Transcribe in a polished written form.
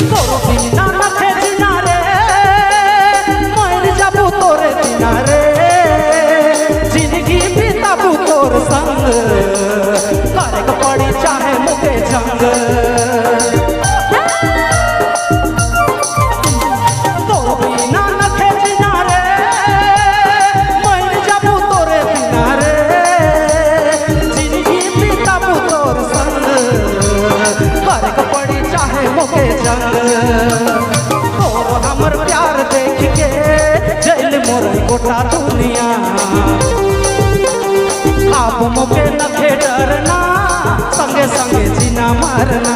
तोर बिना नखे जिना रे मर जाबू तोरे बिना रे जिंदगी बिताबू तोर संग करे के पड़ी चाहे मुके जंग तोर बिना नखे जिना रे मर जाबू तोरे बिना रे जिंदगी बिताबू तोर संग करे के पड़ी चाहे मुके जंग तोर हमर प्यार देख के जैल मोर गोटा दुनिया आप मुके नखे डरना संगे संगे जीना मारना